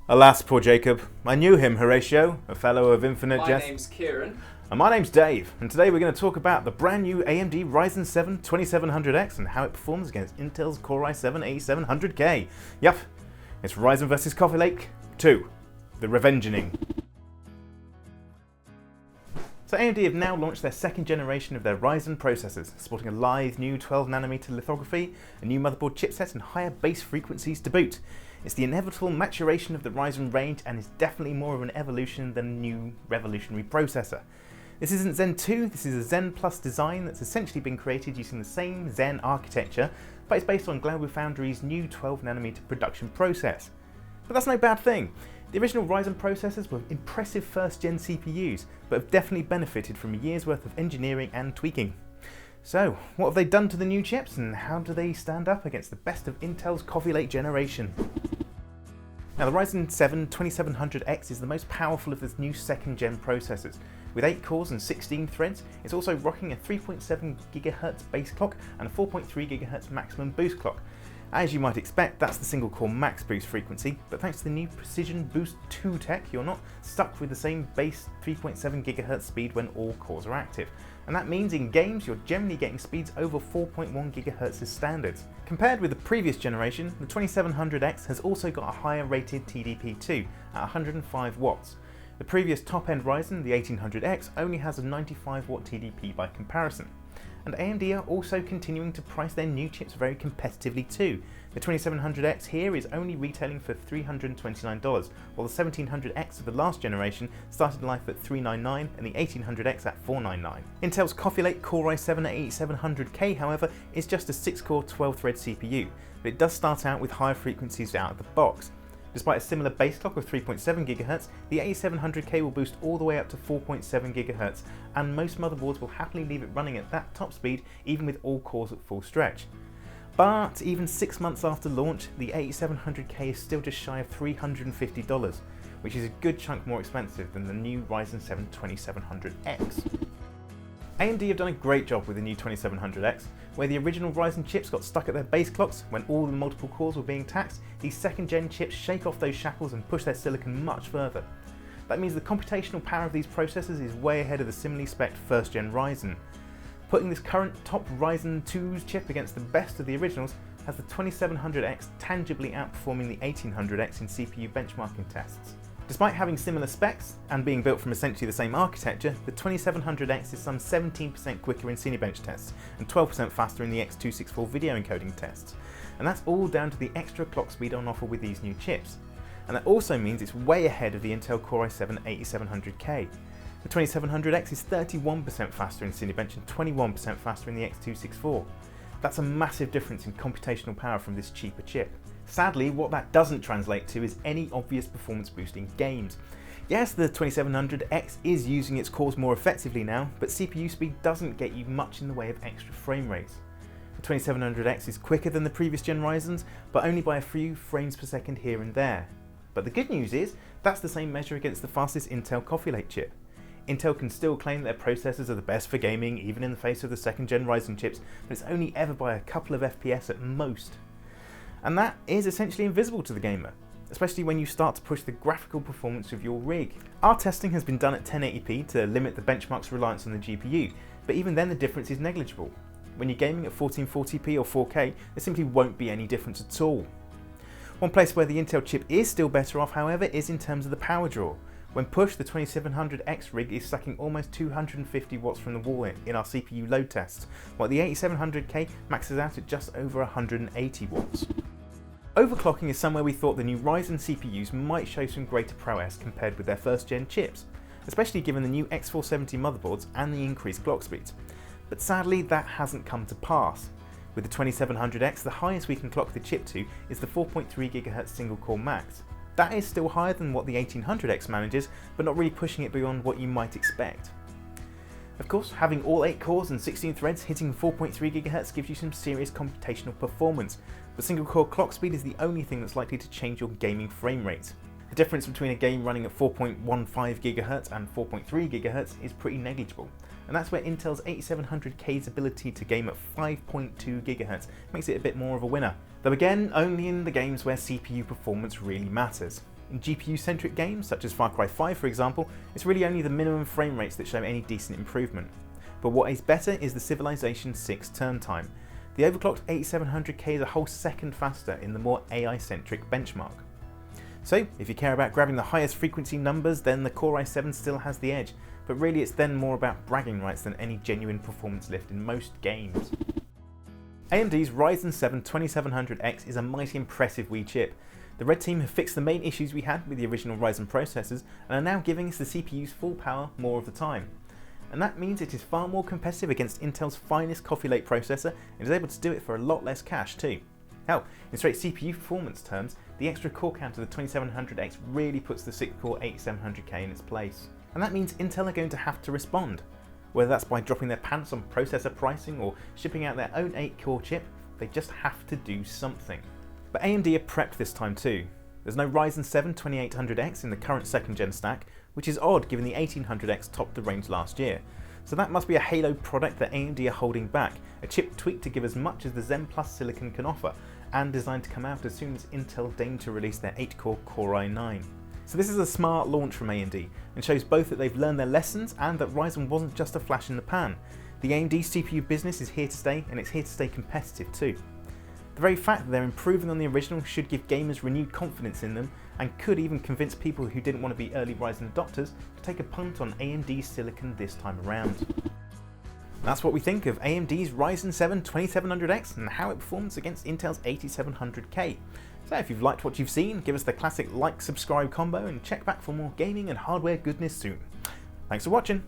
Alas, poor Jacob. I knew him, Horatio, a fellow of infinite My jest. name's Kieran. And my name's Dave, and today we're going to talk about the brand new AMD Ryzen 7 2700X and how it performs against Intel's Core i7 8700K. Yup, it's Ryzen vs Coffee Lake 2, the Revengeing. So AMD have now launched their second generation of their Ryzen processors, sporting a lithe new 12nm lithography, a new motherboard chipset and higher base frequencies to boot. It's the inevitable maturation of the Ryzen range and is definitely more of an evolution than a new revolutionary processor. This isn't Zen 2, this is a Zen Plus design that's essentially been created using the same Zen architecture, but it's based on GlobalFoundries' new 12nm production process. But that's no bad thing. The original Ryzen processors were impressive first-gen CPUs, but have definitely benefited from a year's worth of engineering and tweaking. So, what have they done to the new chips, and how do they stand up against the best of Intel's Coffee Lake generation? Now, the Ryzen 7 2700X is the most powerful of this new second-gen processors. With 8 cores and 16 threads, it's also rocking a 3.7 GHz base clock and a 4.3 GHz maximum boost clock. As you might expect, that's the single-core max boost frequency, but thanks to the new Precision Boost 2 tech, you're not stuck with the same base 3.7 GHz speed when all cores are active. And that means in games, you're generally getting speeds over 4.1 GHz as standards. Compared with the previous generation, the 2700X has also got a higher rated TDP2 at 105 watts. The previous top-end Ryzen, the 1800X, only has a 95 watt TDP by comparison. And AMD are also continuing to price their new chips very competitively too. The 2700X here is only retailing for $329, while the 1700X of the last generation started life at $399 and the 1800X at $499. Intel's Coffee Lake Core i7 8700K, however, is just a 6-core 12-thread CPU, but it does start out with higher frequencies out of the box. Despite a similar base clock of 3.7 GHz, the 8700K will boost all the way up to 4.7 GHz, and most motherboards will happily leave it running at that top speed even with all cores at full stretch. But even 6 months after launch, the 8700K is still just shy of $350, which is a good chunk more expensive than the new Ryzen 7 2700X. AMD have done a great job with the new 2700X. Where the original Ryzen chips got stuck at their base clocks when all the multiple cores were being taxed, these second-gen chips shake off those shackles and push their silicon much further. That means the computational power of these processors is way ahead of the similarly spec'd first-gen Ryzen. Putting this current top Ryzen 2's chip against the best of the originals has the 2700X tangibly outperforming the 1800X in CPU benchmarking tests. Despite having similar specs and being built from essentially the same architecture, the 2700X is some 17% quicker in Cinebench tests and 12% faster in the X264 video encoding tests. And that's all down to the extra clock speed on offer with these new chips. And that also means it's way ahead of the Intel Core i7 8700K. The 2700X is 31% faster in Cinebench and 21% faster in the X264. That's a massive difference in computational power from this cheaper chip. Sadly, what that doesn't translate to is any obvious performance boost in games. Yes, the 2700X is using its cores more effectively now, but CPU speed doesn't get you much in the way of extra frame rates. The 2700X is quicker than the previous gen Ryzens, but only by a few frames per second here and there. But the good news is, that's the same measure against the fastest Intel Coffee Lake chip. Intel can still claim their processors are the best for gaming, even in the face of the second gen Ryzen chips, but it's only ever by a couple of FPS at most. And that is essentially invisible to the gamer, especially when you start to push the graphical performance of your rig. Our testing has been done at 1080p to limit the benchmark's reliance on the GPU, but even then the difference is negligible. When you're gaming at 1440p or 4K, there simply won't be any difference at all. One place where the Intel chip is still better off, however, is in terms of the power draw. When pushed, the 2700X rig is sucking almost 250 watts from the wall in our CPU load tests, while the 8700K maxes out at just over 180 watts. Overclocking is somewhere we thought the new Ryzen CPUs might show some greater prowess compared with their first-gen chips, especially given the new X470 motherboards and the increased clock speeds. But sadly, that hasn't come to pass. With the 2700X, the highest we can clock the chip to is the 4.3 GHz single-core max. That is still higher than what the 1800X manages, but not really pushing it beyond what you might expect. Of course, having all 8 cores and 16 threads hitting 4.3 GHz gives you some serious computational performance, but single core clock speed is the only thing that's likely to change your gaming frame rate. The difference between a game running at 4.15 GHz and 4.3 GHz is pretty negligible, and that's where Intel's 8700K's ability to game at 5.2 GHz makes it a bit more of a winner. Though again, only in the games where CPU performance really matters. In GPU-centric games, such as Far Cry 5 for example, it's really only the minimum frame rates that show any decent improvement. But what is better is the Civilization 6 turn time. The overclocked 8700K is a whole second faster in the more AI-centric benchmark. So, if you care about grabbing the highest frequency numbers, then the Core i7 still has the edge, but really it's then more about bragging rights than any genuine performance lift in most games. AMD's Ryzen 7 2700X is a mighty impressive Wii chip. The Red Team have fixed the main issues we had with the original Ryzen processors and are now giving us the CPU's full power more of the time. And that means it is far more competitive against Intel's finest Coffee Lake processor and is able to do it for a lot less cash too. Hell, in straight CPU performance terms, the extra core count of the 2700X really puts the 6-core 8700K in its place. And that means Intel are going to have to respond. Whether that's by dropping their pants on processor pricing or shipping out their own 8-core chip, they just have to do something. But AMD are prepped this time too. There's no Ryzen 7 2800X in the current 2nd gen stack, which is odd given the 1800X topped the range last year. So that must be a Halo product that AMD are holding back, a chip tweaked to give as much as the Zen Plus silicon can offer, and designed to come out as soon as Intel deign to release their 8-core Core i9. So this is a smart launch from AMD, and shows both that they've learned their lessons and that Ryzen wasn't just a flash in the pan. The AMD CPU business is here to stay, and it's here to stay competitive too. The very fact that they're improving on the original should give gamers renewed confidence in them, and could even convince people who didn't want to be early Ryzen adopters to take a punt on AMD silicon this time around. That's what we think of AMD's Ryzen 7 2700X and how it performs against Intel's 8700K. So if you've liked what you've seen, give us the classic like-subscribe combo and check back for more gaming and hardware goodness soon. Thanks for watching!